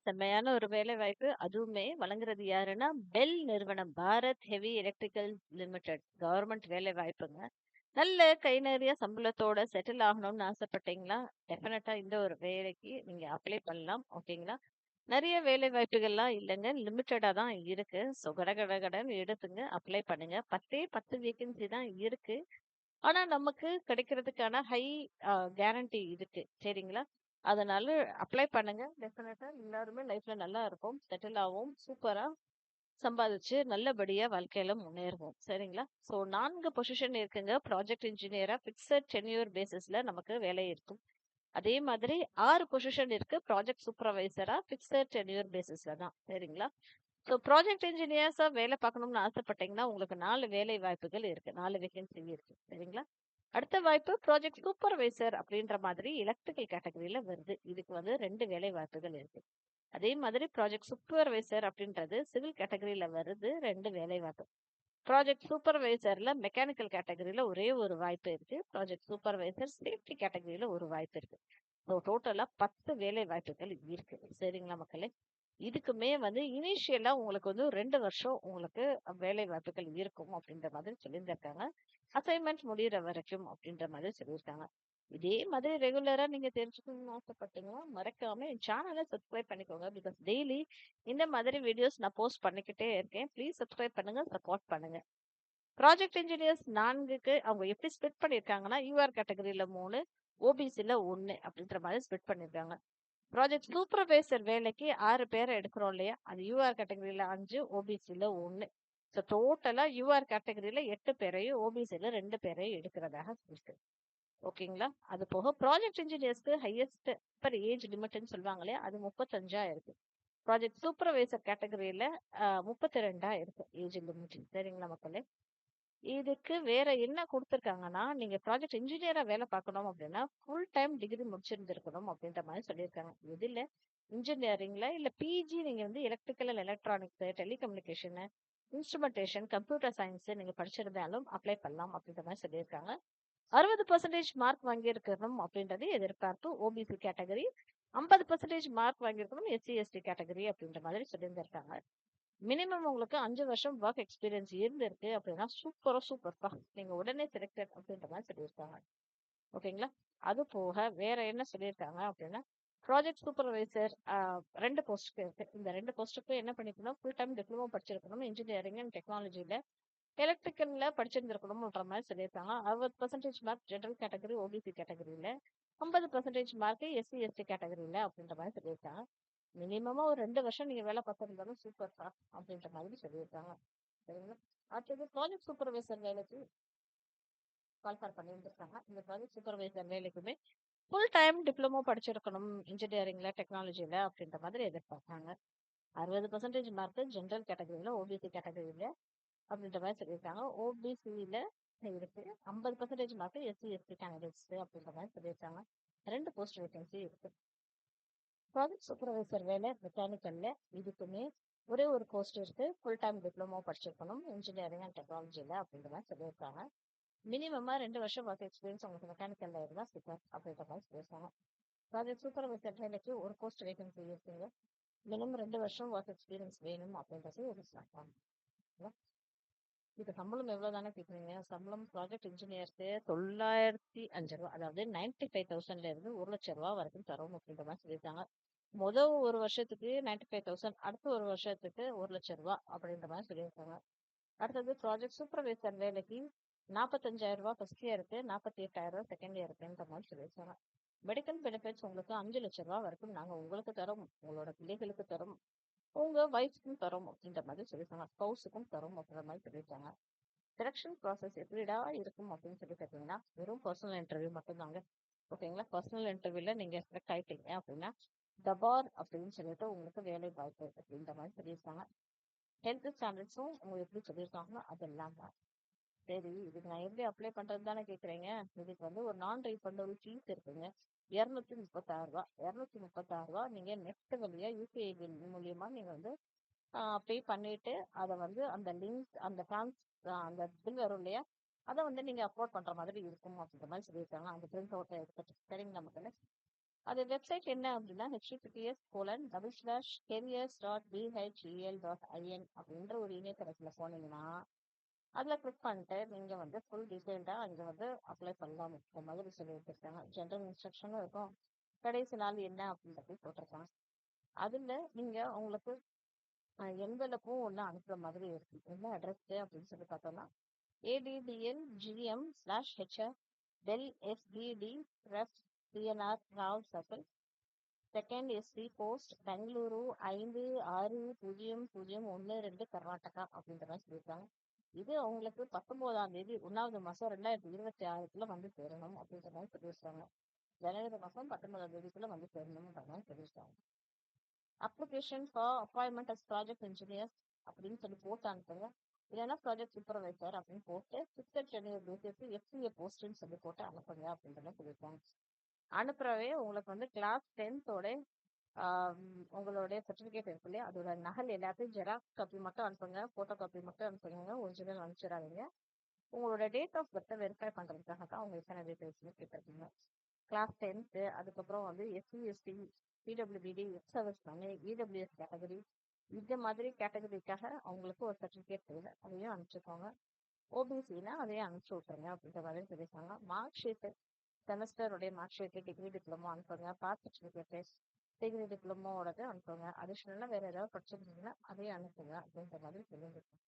செம்மையான ஒரு வேலைவாய்ப்பு. அதுவுமே வழங்குறது யாருன்னா, பெல் நிறுவனம். Bharat heavy electricals limited. Government வேலைவாய்ப்புங்க. நல்ல கை நிறைய சம்பளத்தோட செட்டில் ஆகணும்னு ஆசைப்பட்டீங்களா? டெஃபினட்டா இந்த ஒரு வேலைக்கு நீங்க அப்ளை பண்ணலாம். ஓகேங்களா? நெறைய வேலைவாய்ப்புகள்லாம் இல்லங்க. லிமிட்டடா தான் இருக்கு. ஸோ கடகடன்னு எடுத்துங்க. அப்ளை பண்ணுங்க. 10ஏ 10 வேக்கன்சி தான் இருக்கு. ஆனா, நமக்கு கிடைக்கிறதுக்கான ஹை கேரண்டி இருக்கு. சரிங்களா? அதனால அப்ளை பண்ணுங்க. டெஃபினட்டா எல்லாருமே லைஃப்ல நல்லா இருப்போம். செட்டில் ஆவோம். சூப்பரா சம்பாதிச்சு நல்லபடியா வாழ்க்கையில முன்னேறுவோம். சரிங்களா? ஸோ 4 பொசிஷன் இருக்குங்க. ப்ராஜெக்ட் இன்ஜினியரா பிக்ஸட் டென்யூர் பேசிஸ்ல நமக்கு வேலை இருக்கும். அதே மாதிரி 6 பொசிஷன் இருக்கு. ப்ராஜெக்ட் சூப்பர்வைசரா பிக்ஸட் டென்யூர் பேசிஸ்ல தான். சரிங்களா? ஸோ ப்ராஜெக்ட் இன்ஜினியர்ஸா வேலை பார்க்கணும்னு ஆசைப்பட்டீங்கன்னா, உங்களுக்கு 4 வேலை வாய்ப்புகள் இருக்கு. 4 வேகன்சி இருக்கு. சரிங்களா? அடுத்த வாய்ப்பு ப்ராஜெக்ட் சூப்பர்வைசர் அப்படின்ற மாதிரி எலக்ட்ரிக்கல் கேட்டகரியில வருது. இதுக்கு வந்து 2 வேலை வாய்ப்புகள் இருக்கு. அதே மாதிரி ப்ராஜெக்ட் சூப்பர்வைசர் அப்படின்றது சிவில் கேட்டகரியில வருது. 2 வேலை வாய்ப்பு. ப்ராஜெக்ட் சூப்பர்வைசர்ல மெக்கானிக்கல் கேட்டகரியில ஒரே ஒரு வாய்ப்பு இருக்கு. ப்ராஜெக்ட் சூப்பர்வைசர் சேஃப்டி கேட்டகரியில ஒரு வாய்ப்பு இருக்கு. ஸோ டோட்டலா 10 வேலை வாய்ப்புகள் இருக்கு. சரிங்களா மக்களே? இதுக்குமே வந்து இனிஷியலா உங்களுக்கு வந்து 2 வருஷம் உங்களுக்கு வேலை வாய்ப்புகள் இருக்கும் அப்படின்ற மாதிரி சொல்லியிருந்திருக்காங்க. அசைன்மெண்ட் முடியிற வரைக்கும் அப்படின்ற மாதிரி சொல்லியிருக்காங்க. இதே மாதிரி ரெகுலரா நீங்க தெரிஞ்சுக்கணும்னு ஆசைப்பட்டீங்கன்னா, மறக்காம என் சேனல சப்ஸ்கிரைப் பண்ணிக்கோங்க. பிகாஸ் டெய்லி இந்த மாதிரி வீடியோஸ் நான் போஸ்ட் பண்ணிக்கிட்டே இருக்கேன். ப்ளீஸ் சப்ஸ்கிரைப் பண்ணுங்க, சப்போர்ட் பண்ணுங்க. ப்ராஜெக்ட் இன்ஜினியர்ஸ் 4க்கு அவங்க எப்படி ஸ்ப்ளிட் பண்ணியிருக்காங்கன்னா, யூஆர் கேட்டகரியில 3, ஓபிசில 1 அப்படின்ற மாதிரி ஸ்ப்ளிட் பண்ணியிருக்காங்க. ப்ராஜெக்ட் சூப்பர்வைசர் வேலைக்கு 6 பேரை எடுக்கிறோம் இல்லையா? அது யூஆர் கேட்டகரியில 5, ஓபிசில 1. ஸோ டோட்டலா யூஆர் கேட்டகரியில 8 பேரையும், ஓபிசில 2 பேரையும் எடுக்கிறதாக இருக்கு. ஓகேங்களா? அது போக ப்ராஜெக்ட் இன்ஜினியர்ஸ்க்கு ஹையஸ்ட் பர் ஏஜ் லிமிட்ன்னு சொல்லுவாங்க இல்லையா? அது 35 இருக்கு. ப்ராஜெக்ட் சூப்பர்வைசர் கேட்டகரியில 32 இருக்கு ஏஜ் லிமிட். சரிங்களா மக்களே? இதுக்கு வேற என்ன குடுத்துருக்காங்கன்னா, நீங்க ப்ராஜெக்ட் இன்ஜினியரா வேலை பார்க்கணும் அப்படின்னா, ஃபுல் டைம் டிகிரி முடிச்சிருந்திருக்கணும் அப்படின்ற மாரி சொல்லியிருக்காங்க. எதுல? இன்ஜினியரிங்ல இல்ல பிஜி நீங்க வந்து electrical and electronics, telecommunication, instrumentation, computer science நீங்க படிச்சிருந்தாலும் அப்ளை பண்ணலாம் அப்படின்ற மாரி சொல்லியிருக்காங்க. 60% மார்க் வாங்கியிருக்கணும் அப்படின்றது எதிர்பார்ப்பு ஓபிசி கேட்டகரி. 50% மார்க் வாங்கியிருக்கணும் எஸ்சி, எஸ்டி கேட்டகரி அப்படின்ற மாதிரி சொல்லியிருந்திருக்காங்க. மினிமம் உங்களுக்கு 5 வருஷம் ஒர்க் எக்ஸ்பீரியன்ஸ் இருந்திருக்கு அப்படின்னா சூப்பர்ப்பா. நீங்க உடனே செலக்டட் அப்படின்ற மாதிரி சொல்லியிருக்காங்க. ஓகேங்களா? அது போக வேற என்ன சொல்லியிருக்காங்க அப்படின்னா, ப்ராஜெக்ட் சூப்பர்வைசர் 2 போஸ்ட்க்கு இருக்கு. இந்த 2 போஸ்ட்டுக்கும் என்ன பண்ணிக்கணும், ஃபுல் டைம் டிப்ளமோ படிச்சிருக்கணும் இன்ஜினியரிங் அண்ட் டெக்னாலஜில. எலக்ட்ரிக்கல்ல படிச்சிருந்திருக்கணும்ன்ற மாதிரி சொல்லியிருக்காங்க. 60% மார்க் ஜெனரல் கேட்டகரி, ஓபிசி கேட்டகரியில. 50% மார்க் எஸ்சி, எஸ்டி கேட்டகரியில அப்படின்ற மாதிரி சொல்லியிருக்காங்க. மினிமமா ஒரு 2 வருஷம் நீங்க வேலை பார்த்திருந்தாலும் சூப்பர்ப்பா அப்படின்ற மாதிரி சொல்லியிருக்காங்க. சரிங்களா? அடுத்தது ப்ராஜெக்ட் சூப்பர்வைசர் வேலைக்கு குவாலிஃபை பண்ணியிருந்திருக்காங்க. இந்த ப்ராஜெக்ட் சூப்பர்வைசர் வேலைக்குமே ஃபுல் டைம் டிப்ளமோ படிச்சிருக்கணும் இன்ஜினியரிங்ல, டெக்னாலஜில அப்படின்ற மாதிரி எதிர்பார்த்தாங்க. 60% மார்க் ஜெனரல் கேட்டகரியில, ஓபிசி கேட்டகரியில அப்படின்ற மாதிரி சொல்லியிருக்காங்க. ஓபிசியில இருக்கு. 50% மார்க் எஸ்சி, எஸ்டி கேண்டிடேட்ஸ் அப்படின்ற மாதிரி சொல்லியிருக்காங்க. 2 போஸ்ட் வேகன்சி இருக்கு. ப்ராஜெக்ட் சூப்பர்வைசர் வேலை மெக்கானிக்கல்ல இதுக்குமே ஒரே ஒரு போஸ்ட் இருக்கு. ஃபுல் டைம் டிப்ளமோ படிச்சிருக்கணும் இன்ஜினியரிங் அண்ட் டெக்னாலஜில அப்படின்ற மாதிரி சொல்லியிருக்காங்க. மினிமமா 2 வருஷம் ஒர்க் எக்ஸ்பீரியன்ஸ் உங்களுக்கு மெக்கானிக்கல்ல இருந்தா சூப்பர் அப்படின்ற மாதிரி சொல்லியிருக்காங்க. ப்ராஜெக்ட் சூப்பர்வைசர் வேலைக்கு ஒரு போஸ்ட் வேகன்சி இருக்குங்க. மினிமம் 2 வருஷம் ஒர்க் எக்ஸ்பீரியன்ஸ் வேணும் அப்படின்றது ஒரு சொல்றாங்க. இதுக்கு சம்பளம் எவ்வளவு தானே கேக்குறீங்க? சம்பளம் ப்ராஜெக்ட் இன்ஜினியர்ஸ்க்கு ரூ. 905 அதாவது 95,000ல இருந்து ரூ. 1,00,000 வரைக்கும் தரும் அப்படின்ற மாதிரி சொல்லியிருக்காங்க. முதல் ஒரு வருஷத்துக்கு 95,000, அடுத்த ஒரு வருஷத்துக்கு ரூ. 1,00,000 அப்படின்ற மாதிரி சொல்லியிருக்காங்க. அடுத்தது ப்ராஜெக்ட் சூப்பர்வைசர் வேலைக்கு ரூ. 45,000 ஃபர்ஸ்ட் இயருக்கு, 48,000 செகண்ட் இயருக்குன்ற மாதிரி சொல்லியிருக்காங்க. மெடிக்கல் பெனிஃபிட்ஸ் உங்களுக்கு ரூ. 5,00,000 வரைக்கும் நாங்க உங்களுக்கு தரோம், உங்களோட பிள்ளைகளுக்கு தரோம், உங்க ஒய்ஃப்க்கும் தரோம் அப்படின்ற மாதிரி சொல்லியிருக்காங்க. ஸ்பௌஸுக்கும் தரோம் அப்படின்ற மாதிரி சொல்லியிருக்காங்க. செலக்ஷன் ப்ராசஸ் எப்படிடா இருக்கும் அப்படின்னு சொல்லி பார்த்தீங்கன்னா, வெறும் பர்சனல் இன்டர்வியூ மட்டும்தாங்க. ஓகேங்களா? பர்சனல் இன்டர்வியூல நீங்க செலக்ட் ஆயிட்டீங்க அப்படின்னா, தபார் அப்படின்னு சொல்லிட்டு உங்களுக்கு வேலை வாய்ப்பு அப்படின்ற மாதிரி சொல்லியிருக்காங்க. ஹெல்த் ஸ்டாண்டர்ட்ஸும் உங்களுக்கு எப்படி சொல்லியிருக்காங்களோ அதெல்லாம் தான். சரி, இதுக்கு நான் எப்படி அப்ளை பண்றது தானே கேக்குறீங்க? இதுக்கு வந்து ஒரு நான் ரீஃபண்டபிள் ஃபீஸ் இருக்குங்க. ரூ. 236. ரூ. 236 நீங்க நெட் வழியா யூபிஐ மூலியமா நீங்க வந்து பே பண்ணிட்டு அத வந்து அந்த லிங்க் அந்த அந்த பில் வரும் இல்லையா? அத வந்து நீங்க அப்லோட் பண்ற மாதிரி இருக்கும் அப்படின்ற மாதிரி சொல்லியிருக்காங்க. அந்த பிரிண்ட் அவுட் எடுத்துட்டு சரிங்க நமக்கு அது வெப்சைட் என்ன அப்படின்னா https://careers.bhel.in அப்படின்ற ஒரு இணையதளத்துல போனீங்கன்னா அதுல கிளிக் பண்ணிட்டு நீங்க வந்து ஃபுல் டீடைல்டா அங்க வந்து அப்ளை பண்ணலாம். இந்த மாதிரி சொல்லி வச்சிருக்காங்க. ஜென்ரல் இன்ஸ்ட்ரக்ஷனும் இருக்கும். கடைசி நாள் என்ன அப்படின்றத போட்டிருக்காங்க. அதுல நீங்க உங்களுக்கு என்வெலப்பும் ஒண்ணு அனுப்புற மாதிரி இருக்கு. என்ன அட்ரஸ் அப்படின்னு சொல்லி பார்த்தோம்னா ADDLGM/HR Dell SBD Ref CNR Rao Circle second SP post Bengaluru 560012 Karnataka அப்படின்ற மாதிரி சொல்லியிருக்காங்க. இது அவங்களுக்கு 19ஆம் தேதி 1வது மாசம் 2026க்குள்ள வந்து சேரணும் அப்படின்ற மாதிரி சொல்லியிருக்காங்க. ஜனவரி மாசம் 19ஆம் தேதிக்குள்ள வந்து சேரணும்ன்ற மாதிரி சொல்லியிருக்காங்க. Application for appointment as project engineer அப்படின்னு சொல்லி போட்டு அனுப்புங்க. இல்லைன்னா ப்ராஜெக்ட் சூப்பர்வைசர் அப்படின்னு போட்டு ஃபிக்ஸட் டென்யூர் பேசிஸ் FCA போஸ்ட்னு சொல்லி போட்டு அனுப்புங்க அப்படின்ற மாதிரி சொல்லியிருக்காங்க. அனுப்புறவே உங்களுக்கு வந்து கிளாஸ் 10th உங்களுடைய சர்டிஃபிகேட் இருக்கு இல்லையா, அதோட நகல் எல்லாத்தையும் ஜெராக்ஸ் காப்பி மட்டும் அனுப்புங்க. ஃபோட்டோ காப்பி மட்டும் அனுப்புங்க. ஒரிஜினல் அனுப்பிச்சிடாதீங்க. உங்களோட டேட் ஆஃப் பர்த்தை வெரிஃபை பண்ணுறதுக்காக தான் அவங்க எத்தனை டீட்டெயில்ஸ்னு கேட்டிருக்கீங்க. கிளாஸ் 10th, அதுக்கப்புறம் வந்து SC/ST, PWBD, ex service menu, EWS category, இந்த மாதிரி கேட்டகரிக்காக அவங்களுக்கு ஒரு சர்டிஃபிகேட் தேவை. அதையும் அனுப்பிச்சுக்கோங்க. ஓபிசினா அதையும் அனுப்பிச்சு விட்ருங்க அப்படின்ற மாதிரி சொல்லியிருக்காங்க. மார்க் ஷீட்டு, செமஸ்டருடைய மார்க் ஷீட்டு, டிகிரி டிப்ளமோ அனுப்புங்க. பாஸ் சர்டிஃபிகேட்டு, டிகிரி டிப்ளமோடது அனுப்புங்க. அடிஷ்னலாக வேறு ஏதாவது படிச்சிருந்தீங்கன்னா அதையும் அனுப்புங்க அப்படின்ற மாதிரி சொல்லியிருக்காங்க.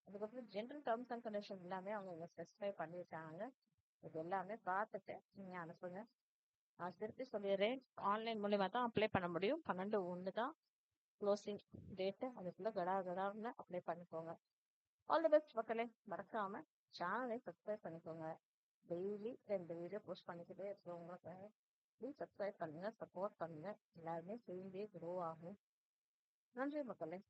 அதுக்கப்புறம் ஜென்ரல் டேர்ம்ஸ் அண்ட் கண்டிஷன் எல்லாமே அவங்க ஸ்பெசிஃபை பண்ணியிருக்காங்க. இது எல்லாமே பார்த்துட்டு நீங்கள் அனுப்புங்க. நான் திருப்பி சொல்லிடுறேன், ஆன்லைன் மூலியமாக தான் அப்ளை பண்ண முடியும். 12/1 தான் க்ளோசிங் டேட்டு. அதுக்குள்ளே கடான்னு அப்ளை பண்ணிக்கோங்க. ஆல் தி பெஸ்ட் மக்களே. மறக்காம சேனலை சப்ஸ்கிரைப் பண்ணிக்கோங்க. டெய்லி 2 வீடியோ போஸ்ட் பண்ணிக்கிட்டே இருக்கோம். உங்களுக்கு ப்ளீஸ் சப்ஸ்கிரைப் பண்ணுங்க, சப்போர்ட் பண்ணுங்க. எல்லாருமே சேர்ந்தே க்ரோ ஆகும். நன்றி மக்களே.